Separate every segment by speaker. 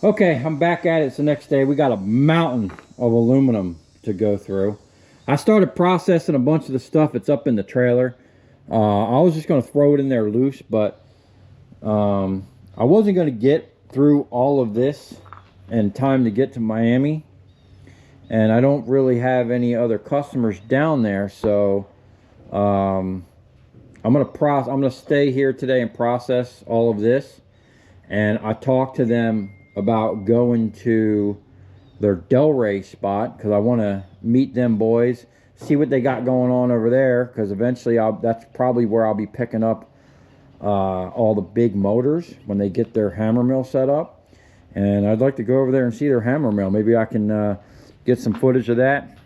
Speaker 1: Okay, I'm back at it. It's the next day. We got a mountain of aluminum to go through. I started processing a bunch of the stuff that's up in the trailer. I was just going to throw it in there loose, but I wasn't going to get through all of this in time to get to Miami. And I don't really have any other customers down there, so I'm gonna stay here today and process all of this. And I talked to them about going to their Delray spot because I want to meet them boys, see what they got going on over there, because eventually that's probably where I'll be picking up all the big motors when they get their hammer mill set up. And I'd like to go over there and see their hammer mill. Maybe I can get some footage of that.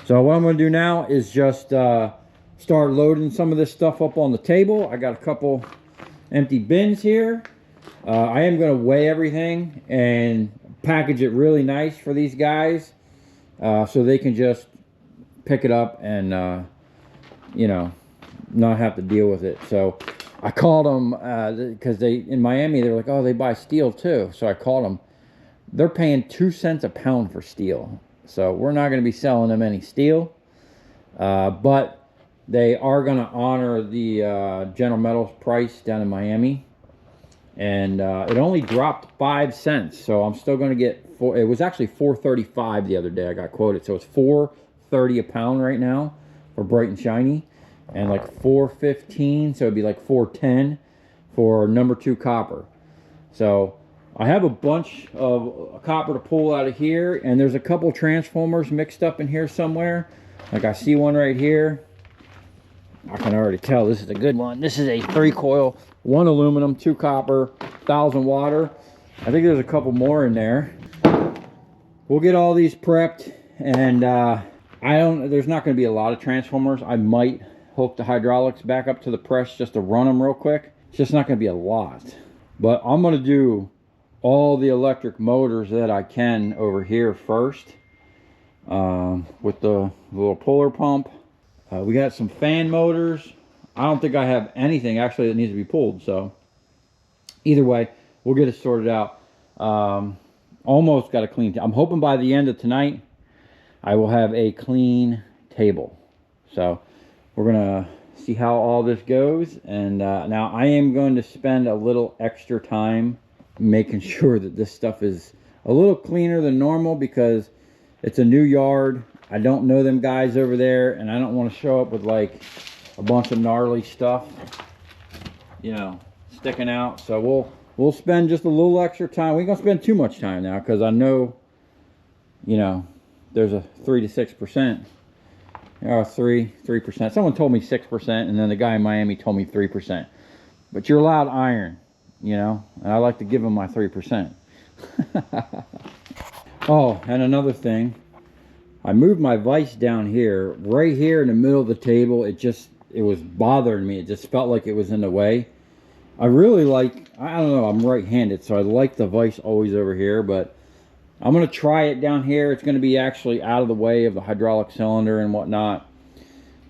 Speaker 1: So what I'm going to do now is just start loading some of this stuff up on the table. I got a couple empty bins here. I am going to weigh everything and package it really nice for these guys so they can just pick it up and you know, not have to deal with it. So I called them because in Miami they're like, oh, they buy steel too. So I called them. They're paying 2 cents a pound for steel, so we're not going to be selling them any steel, but they are going to honor the General Metals price down in Miami. And it only dropped 5 cents, so I'm still going to get it was actually $4.35 the other day I got quoted, so it's $4.30 a pound right now for bright and shiny, and like $4.15, so it'd be like $4.10 for number 2 copper. So I have a bunch of copper to pull out of here, and there's a couple transformers mixed up in here somewhere. Like I see one right here. I can already tell this is a good one. This is a 3-coil, 1 aluminum, 2 copper, 1000 water. I think there's a couple more in there. We'll get all these prepped, and there's not going to be a lot of transformers. I might hook the hydraulics back up to the press just to run them real quick. It's just not going to be a lot. But I'm going to do all the electric motors that I can over here first with the little puller pump. We got some fan motors. I don't think I have anything actually that needs to be pulled, so either way we'll get it sorted out. Almost got a clean I'm hoping by the end of tonight I will have a clean table. So we're gonna see how all this goes, and now I am going to spend a little extra time making sure that this stuff is a little cleaner than normal because it's a new yard. I don't know them guys over there, and I don't want to show up with like a bunch of gnarly stuff, you know, sticking out. So we'll spend just a little extra time. We ain't gonna spend too much time now because I know, you know, there's a 3 to 6%. Or 3%. Someone told me 6%, and then the guy in Miami told me 3%. But you're allowed iron, you know, and I like to give them my 3%. Oh, and another thing, I moved my vise down here, right here in the middle of the table. It was bothering me. It just felt like it was in the way. I really like, I don't know, I'm right-handed, so I like the vise always over here, but I'm going to try it down here. It's going to be actually out of the way of the hydraulic cylinder and whatnot.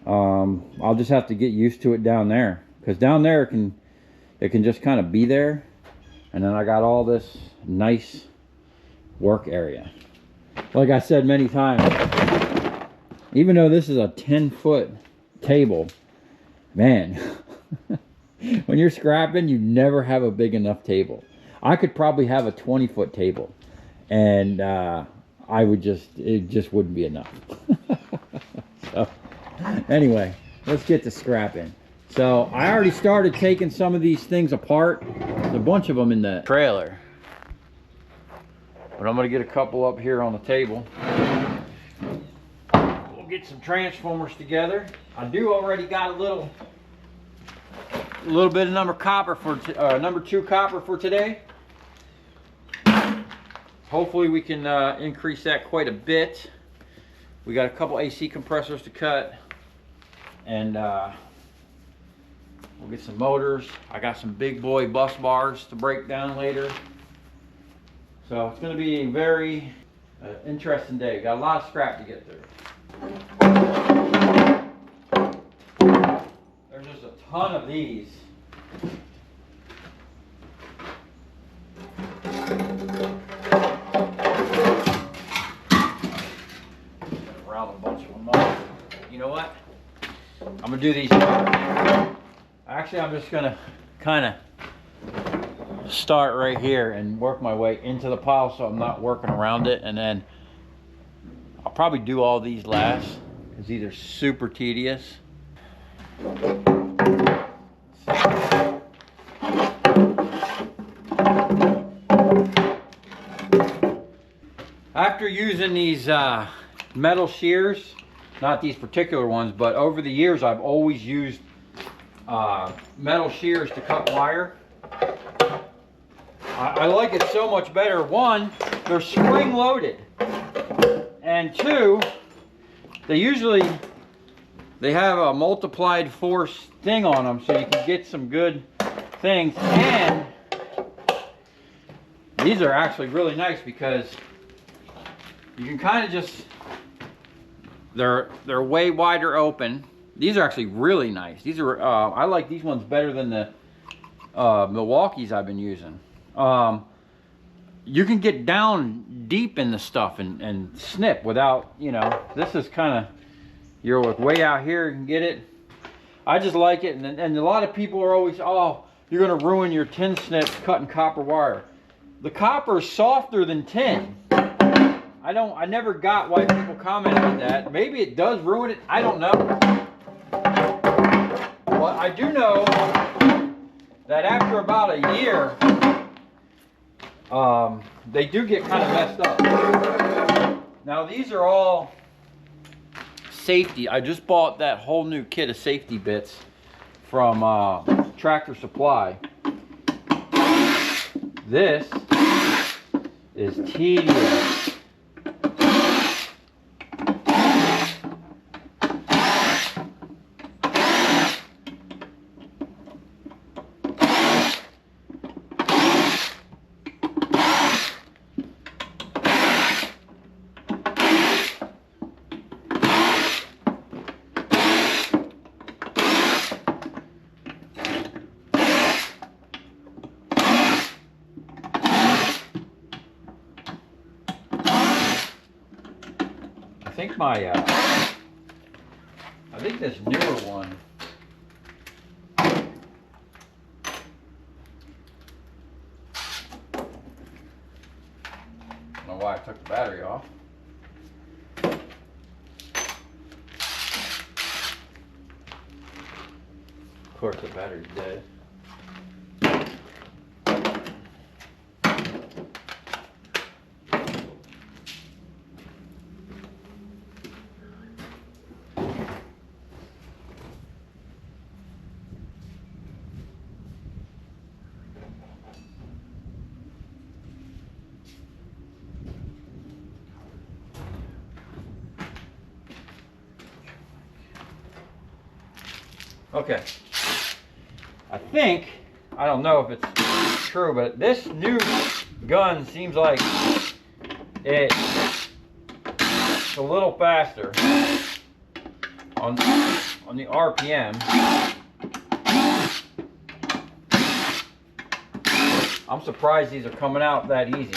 Speaker 1: I'll just have to get used to it down there, because down there it can just kind of be there, and then I got all this nice work area. Like I said many times, even though this is a 10-foot table, man, when you're scrapping, you never have a big enough table. I could probably have a 20-foot table, and it just wouldn't be enough. So, anyway, let's get to scrapping. So I already started taking some of these things apart. There's a bunch of them in the trailer, but I'm going to get a couple up here on the table. We'll get some transformers together. I do already got a little bit of number 2 copper for today. Hopefully we can increase that quite a bit. We got a couple AC compressors to cut, and we'll get some motors. I got some big boy bus bars to break down later. So it's going to be a very interesting day. Got a lot of scrap to get through. There's just a ton of these. I'm gonna do these. Actually, I'm just gonna kind of start right here and work my way into the pile so I'm not working around it, and then I'll probably do all these last because these are super tedious. After using these metal shears, not these particular ones, but over the years I've always used metal shears to cut wire. I like it so much better. One, they're spring loaded, and two, they have a multiplied force thing on them, so you can get some good things. And these are actually really nice because you can kind of just, they're way wider open. These are actually really nice. These are I like these ones better than the Milwaukee's I've been using. You can get down deep in the stuff and snip without, you know, this is kind of, you're like way out here, you can get it. I just like it, and a lot of people are always, oh, you're gonna ruin your tin snips cutting copper wire. The copper is softer than tin. I never got why people comment on that. Maybe it does ruin it, I don't know. But I do know that after about a year, they do get kind of messed up. Now these are all safety. I just bought that whole new kit of safety bits from Tractor Supply. This is tedious. I think this newer one, I don't know why I took the battery off. Of course the battery's dead. Okay, I don't know if it's true, but this new gun seems like it's a little faster on the RPM. I'm surprised these are coming out that easy.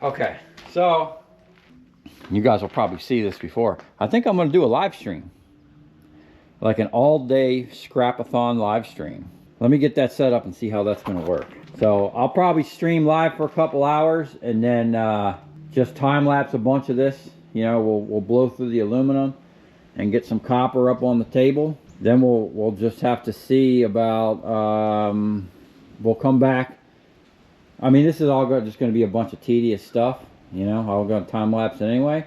Speaker 1: Okay, so you guys will probably see this before. I think I'm going to do a live stream, like an all-day scrap-a-thon live stream. Let me get that set up and see how that's going to work. So I'll probably stream live for a couple hours and then just time-lapse a bunch of this. You know, we'll blow through the aluminum and get some copper up on the table. Then we'll just have to see about, we'll come back. I mean, this is all just going to be a bunch of tedious stuff, you know. I'm going to time lapse it anyway,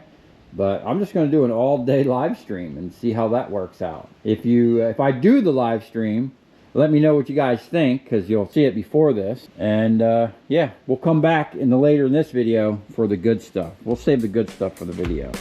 Speaker 1: but I'm just going to do an all-day live stream and see how that works out. If I do the live stream, let me know what you guys think, because you'll see it before this. And yeah, we'll come back later in this video for the good stuff. We'll save the good stuff for the video.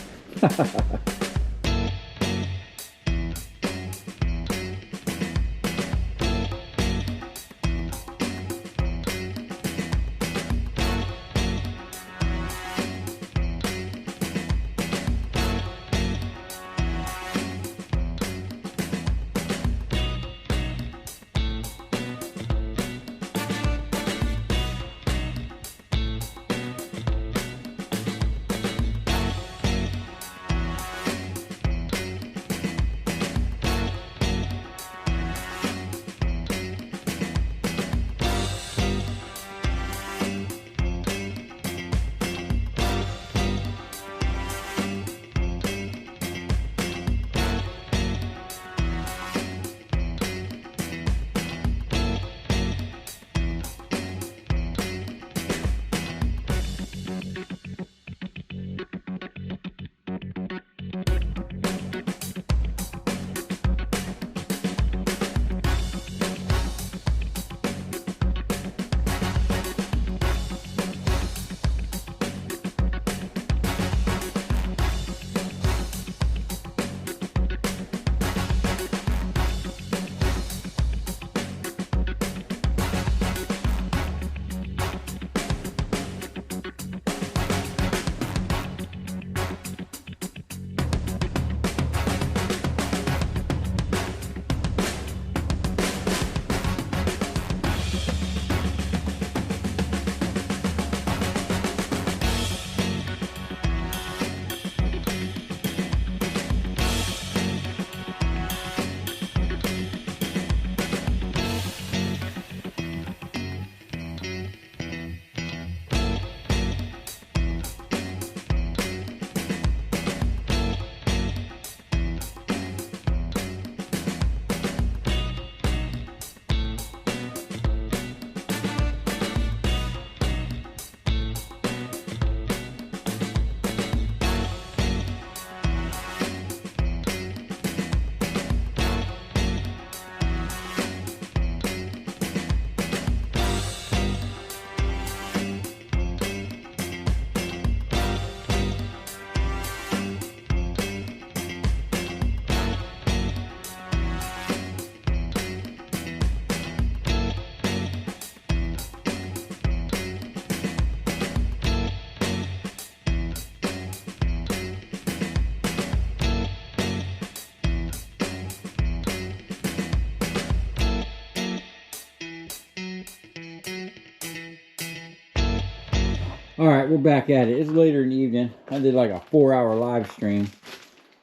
Speaker 1: All right, we're back at it. It's later in the evening. I did like a 4-hour live stream.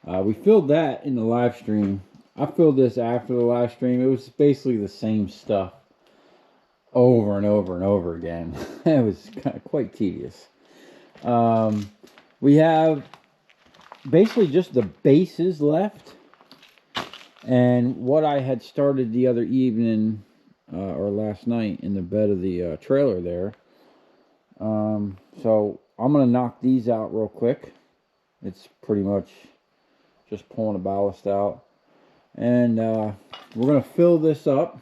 Speaker 1: We filled that in the live stream. I filled this after the live stream. It was basically the same stuff over and over and over again. It was kind of quite tedious. We have basically just the bases left. And what I had started the other evening, or last night, in the bed of the trailer there. So I'm going to knock these out real quick. It's pretty much just pulling the ballast out. And we're going to fill this up.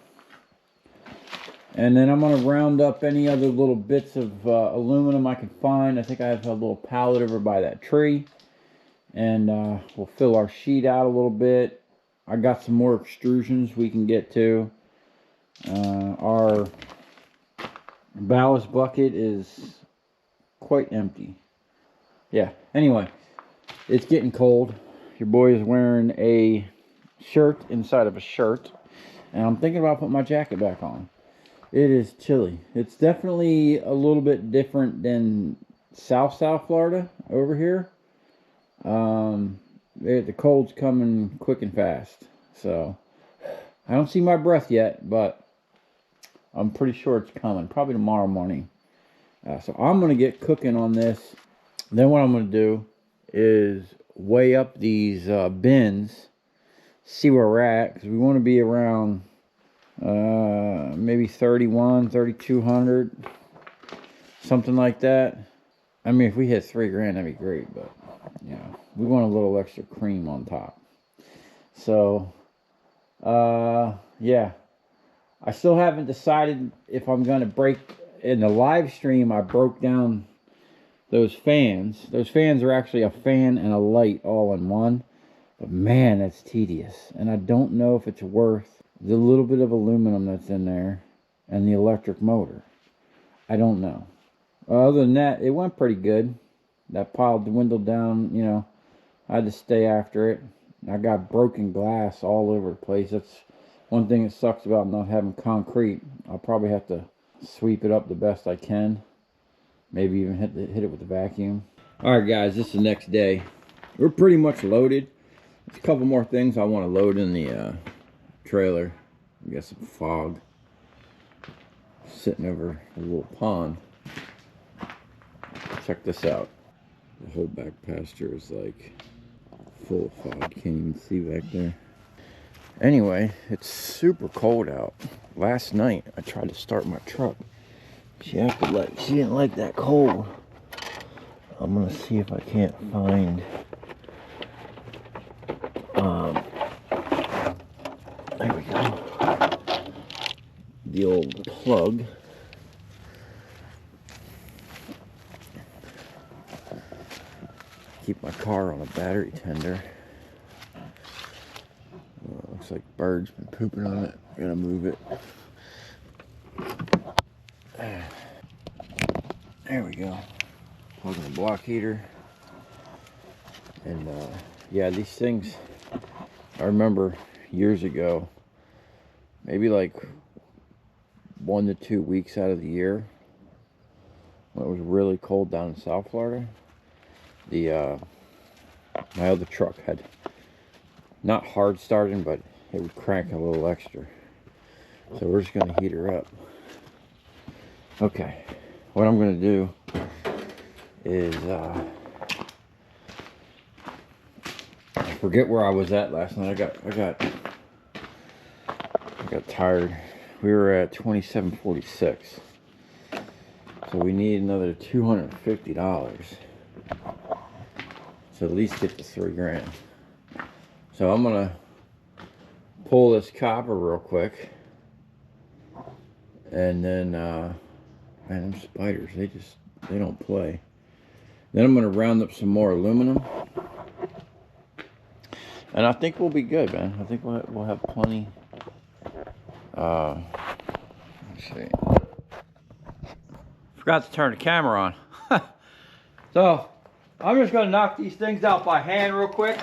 Speaker 1: And then I'm going to round up any other little bits of aluminum I can find. I think I have a little pallet over by that tree. And we'll fill our sheet out a little bit. I got some more extrusions we can get to. Our ballast bucket is quite empty. Yeah, anyway, it's getting cold. Your boy is wearing a shirt inside of a shirt, and I'm thinking about putting my jacket back on. It is chilly. It's definitely a little bit different than South Florida over here. The cold's coming quick and fast, so I don't see my breath yet, but I'm pretty sure it's coming, probably tomorrow morning. So I'm going to get cooking on this. Then what I'm going to do is weigh up these bins, see where we're at, because we want to be around maybe 3,200, something like that. I mean, if we hit $3,000, that'd be great, but you know, we want a little extra cream on top. So, yeah. I still haven't decided if I'm going to break. In the live stream, I broke down those fans. Those fans are actually a fan and a light all in one. But man, that's tedious. And I don't know if it's worth the little bit of aluminum that's in there and the electric motor. I don't know. Other than that, it went pretty good. That pile dwindled down, you know. I had to stay after it. I got broken glass all over the place. That's one thing that sucks about not having concrete. I'll probably have to sweep it up the best I can. Maybe even hit it with a vacuum. Alright guys, this is the next day. We're pretty much loaded. There's a couple more things I want to load in the trailer. We got some fog sitting over a little pond. Check this out. The whole back pasture is like full of fog. Can't even see back there. Anyway, it's super cold out. Last night I tried to start my truck. She didn't like that cold. I'm gonna see if I can't find there we go. The old plug. Keep my car on a battery tender. Looks like birds been pooping on it. I'm gonna move it. There we go. Plug in the block heater. And yeah, these things, I remember years ago, maybe like 1 to 2 weeks out of the year, when it was really cold down in South Florida, my other truck had not hard starting, but it would crank a little extra. So we're just gonna heat her up. Okay, what I'm gonna do is I forget where I was at last night. I got tired. We were at $27.46, so we need another $250 to at least get to $3 grand. So I'm gonna pull this copper real quick, and then man, them spiders, they don't play. Then I'm gonna round up some more aluminum, and I think we'll be good, man. I think we'll have plenty. Let's see. Forgot to turn the camera on. So I'm just gonna knock these things out by hand real quick.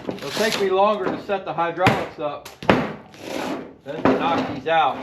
Speaker 1: It'll take me longer to set the hydraulics up than to knock these out.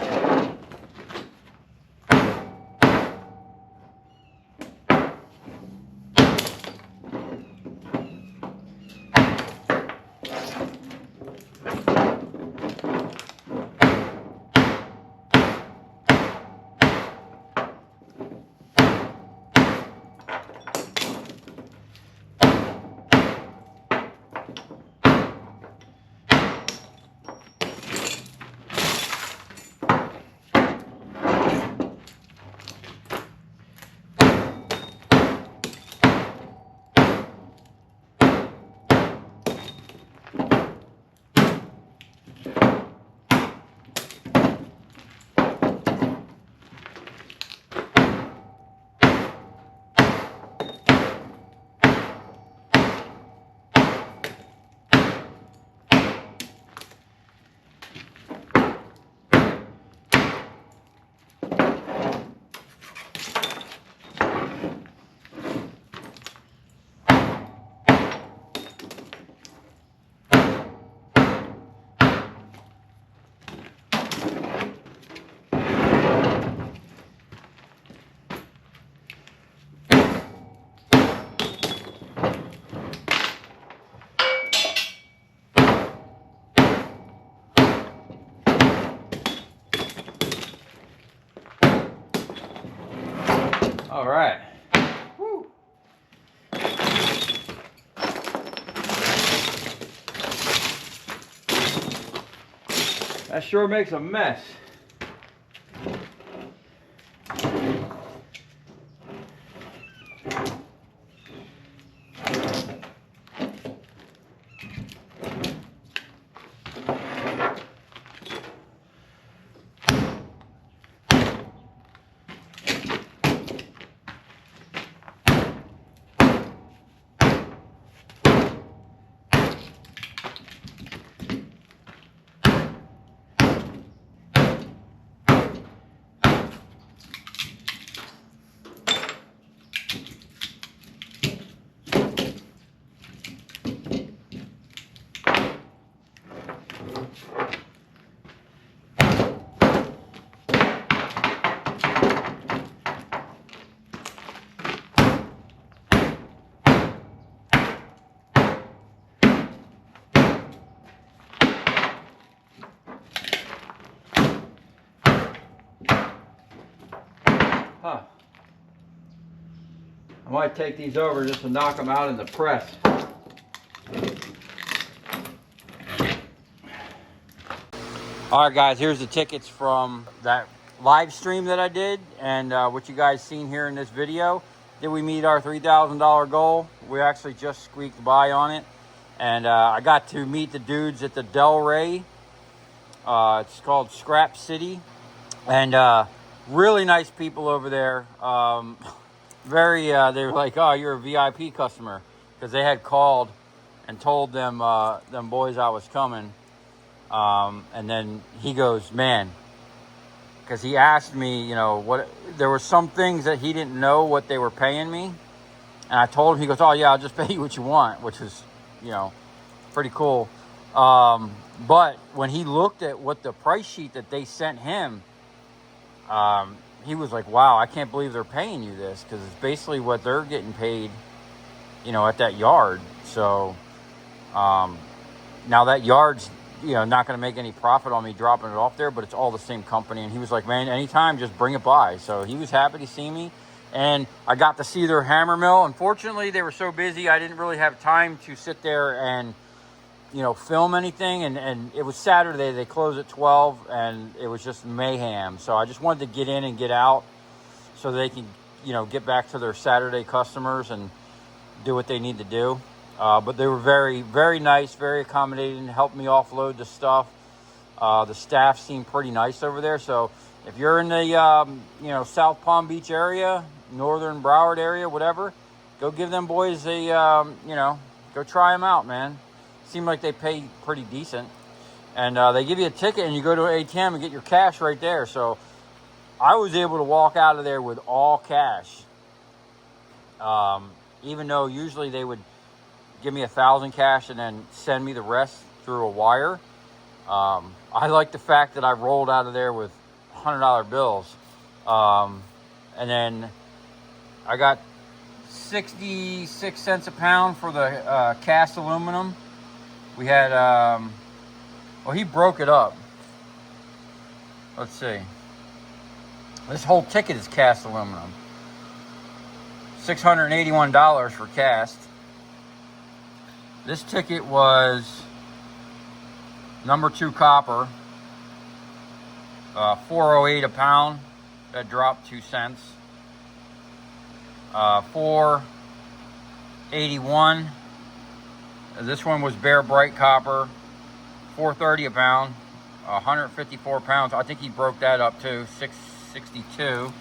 Speaker 1: All right. Woo. That sure makes a mess. I might take these over just to knock them out in the press. All right, guys, here's the tickets from that live stream that I did, and what you guys seen here in this video. Did we meet our $3,000 goal? We actually just squeaked by on it. And I got to meet the dudes at the Del Rey. It's called Scrap City. And really nice people over there. They were like, oh, you're a VIP customer. Because they had called and told them boys I was coming. And then he goes, man, because he asked me, you know, what, there were some things that he didn't know what they were paying me. And I told him, he goes, oh yeah, I'll just pay you what you want, which is, you know, pretty cool. But when he looked at what the price sheet that they sent him, he was like, wow, I can't believe they're paying you this, because it's basically what they're getting paid, you know, at that yard. So now that yard's, you know, not going to make any profit on me dropping it off there, but it's all the same company. And he was like, man, anytime, just bring it by. So he was happy to see me. And I got to see their hammer mill. Unfortunately, they were so busy, I didn't really have time to sit there and, you know, film anything. And it was Saturday. They closed at 12, and it was just mayhem. So I just wanted to get in and get out so they can, you know, get back to their Saturday customers and do what they need to do. But they were very, very nice, very accommodating, helped me offload the stuff. The staff seemed pretty nice over there. So if you're in the, you know, South Palm Beach area, Northern Broward area, whatever, go give them boys a, you know, go try them out, man. Seemed like they pay pretty decent. And they give you a ticket and you go to an ATM and get your cash right there. So I was able to walk out of there with all cash. Even though usually they would give me $1,000 cash and then send me the rest through a wire. I like the fact that I rolled out of there with $100 bills. And then I got 66 cents a pound for the cast aluminum. We had, well, he broke it up. Let's see. This whole ticket is cast aluminum. $681 for cast. This ticket was number 2 copper, $4.08 a pound. That dropped 2 cents. $4.81. This one was bare bright copper, $4.30 a pound, 154 pounds. I think he broke that up too, $6.62.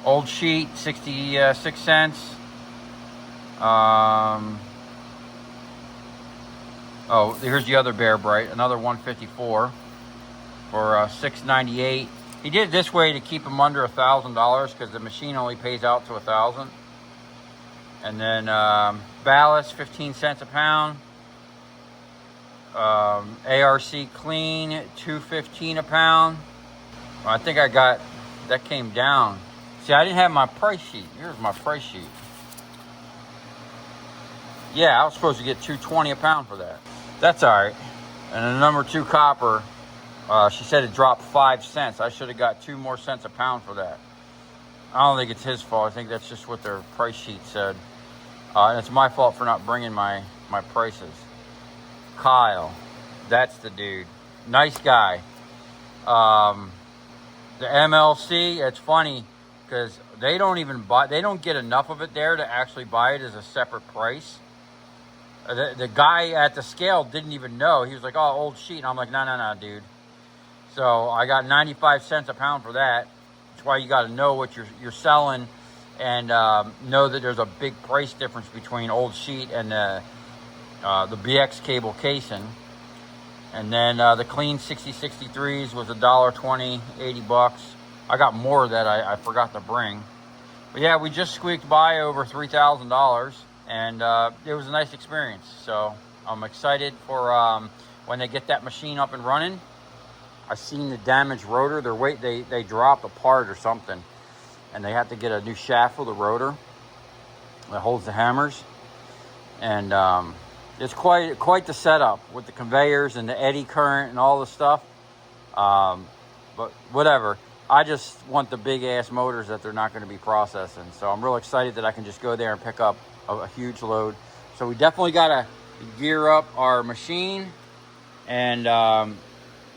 Speaker 1: Old sheet, 66 cents. Oh, here's the other bare bright, another 154 for $6.98. He did it this way to keep him under $1,000 because the machine only pays out to $1,000. And then ballast, 15 cents a pound. ARC clean, $2.15 a pound. Well, I think I got that came down. See, I didn't have my price sheet. Here's my price sheet. Yeah, I was supposed to get $2.20 a pound for that. That's all right. And the number 2 copper, she said it dropped 5 cents. I should have got 2 more cents a pound for that. I don't think it's his fault. I think that's just what their price sheet said. And it's my fault for not bringing my prices. Kyle, that's the dude. Nice guy. The MLC, it's funny because they don't get enough of it there to actually buy it as a separate price. The guy at the scale didn't even know. He was like, oh, old sheet. And I'm like, no, dude. So I got 95 cents a pound for that. That's why you got to know what you're selling and know that there's a big price difference between old sheet and the BX cable casing. And then the clean 6063s was $1.20, 80 bucks. I got more that I forgot to bring. But yeah, we just squeaked by over $3,000. And it was a nice experience. So I'm excited for when they get that machine up and running. I seen the damaged rotor. They dropped a part or something, and they have to get a new shaft for the rotor that holds the hammers. And it's quite the setup with the conveyors and the eddy current and all the stuff. But whatever. I just want the big ass motors that they're not going to be processing. So I'm real excited that I can just go there and pick up a huge load. So we definitely got to gear up our machine and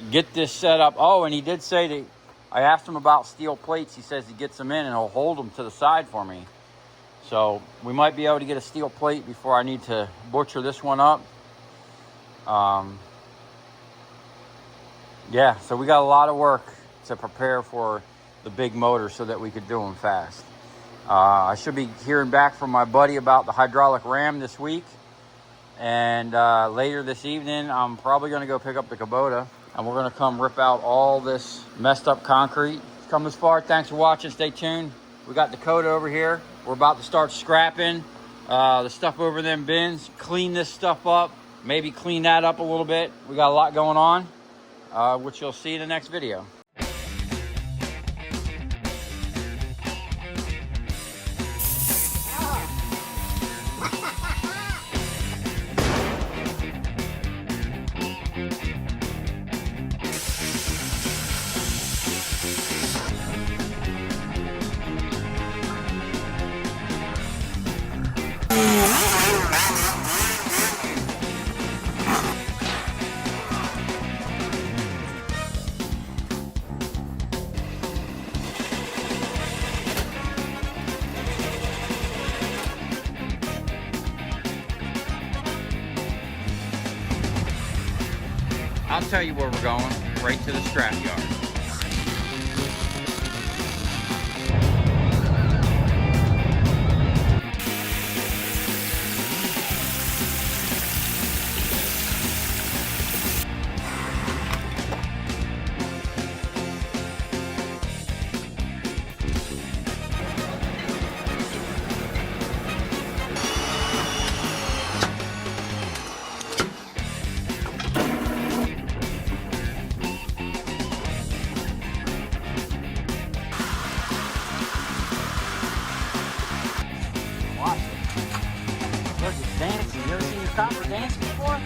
Speaker 1: get this set up. Oh, and he did say that I asked him about steel plates. He says he gets them in and he'll hold them to the side for me. So we might be able to get a steel plate before I need to butcher this one up. Yeah, so we got a lot of work to prepare for the big motor so that we could do them fast. I should be hearing back from my buddy about the hydraulic ram this week. And later this evening, I'm probably going to go pick up the Kubota. And we're going to come rip out all this messed up concrete. Come this far. Thanks for watching. Stay tuned. We got Dakota over here. We're about to start scrapping the stuff over in them bins. Clean this stuff up. Maybe clean that up a little bit. We got a lot going on, which you'll see in the next video. I'll tell you where we're going, right to the scrap yard. Watch it. Look, it's dancing. You ever seen your copper dance before?